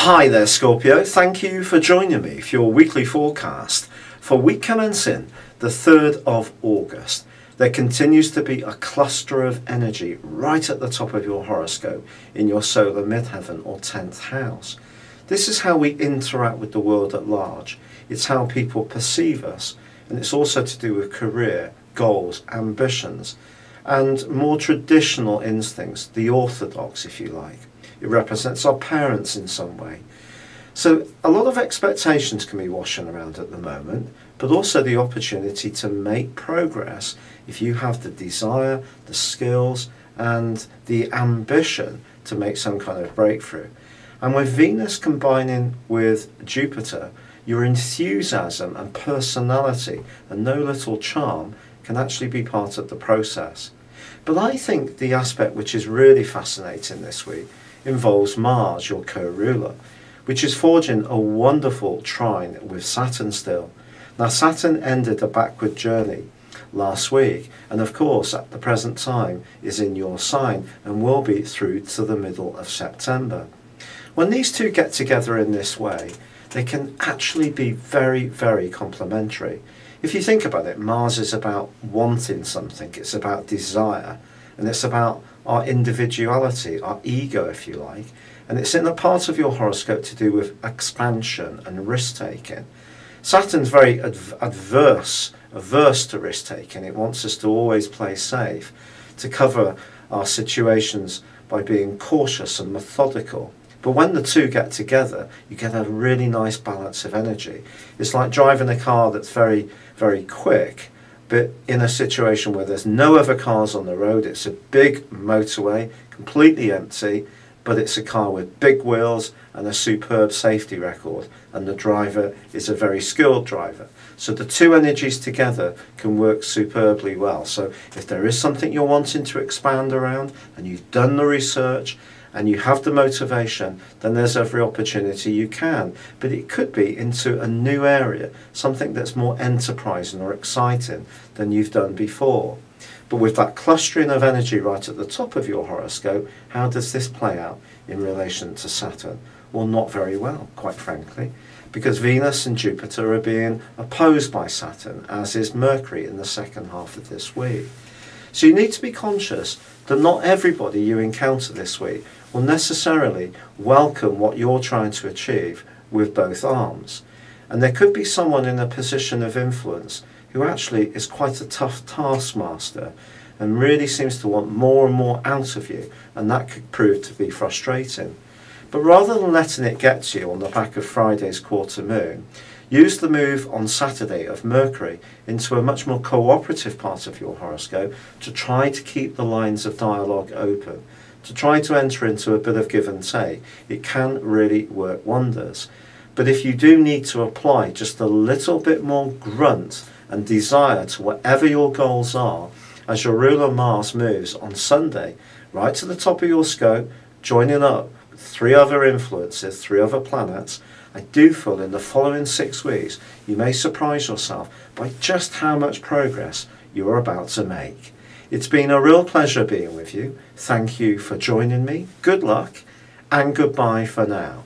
Hi there, Scorpio. Thank you for joining me for your weekly forecast for week commencing the 3rd of August. There continues to be a cluster of energy right at the top of your horoscope in your solar midheaven or 10th house. This is how we interact with the world at large. It's how people perceive us, and it's also to do with career, goals, ambitions, and more traditional instincts, the orthodox, if you like. It represents our parents in some way. So a lot of expectations can be washing around at the moment, but also the opportunity to make progress if you have the desire, the skills, and the ambition to make some kind of breakthrough. And with Venus combining with Jupiter, your enthusiasm and personality and no little charm can actually be part of the process. But I think the aspect which is really fascinating this week involves Mars, your co-ruler, which is forging a wonderful trine with Saturn still. Now, Saturn ended a backward journey last week, and of course at the present time is in your sign and will be through to the middle of September. When these two get together in this way, they can actually be very, very complementary. If you think about it, Mars is about wanting something, it's about desire, and it's about our individuality, our ego, if you like, and it's in a part of your horoscope to do with expansion and risk-taking. Saturn's very averse to risk-taking. It wants us to always play safe, to cover our situations by being cautious and methodical. But when the two get together, you get a really nice balance of energy. It's like driving a car that's very, very quick, but in a situation where there's no other cars on the road. It's a big motorway, completely empty, but it's a car with big wheels and a superb safety record, and the driver is a very skilled driver. So the two energies together can work superbly well. So if there is something you're wanting to expand around and you've done the research and you have the motivation, then there's every opportunity you can. But it could be into a new area, something that's more enterprising or exciting than you've done before. But with that clustering of energy right at the top of your horoscope, how does this play out in relation to Saturn? Well, not very well, quite frankly, because Venus and Jupiter are being opposed by Saturn, as is Mercury in the second half of this week. So you need to be conscious that not everybody you encounter this week will necessarily welcome what you're trying to achieve with both arms. And there could be someone in a position of influence who actually is quite a tough taskmaster and really seems to want more and more out of you, and that could prove to be frustrating. But rather than letting it get to you on the back of Friday's quarter moon, use the move on Saturday of Mercury into a much more cooperative part of your horoscope to try to keep the lines of dialogue open, to try to enter into a bit of give and take. It can really work wonders. But if you do need to apply just a little bit more grunt and desire to whatever your goals are, as your ruler Mars moves on Sunday right to the top of your scope, joining up with 3 other influences, 3 other planets, I do feel in the following 6 weeks you may surprise yourself by just how much progress you are about to make. It's been a real pleasure being with you. Thank you for joining me. Good luck and goodbye for now.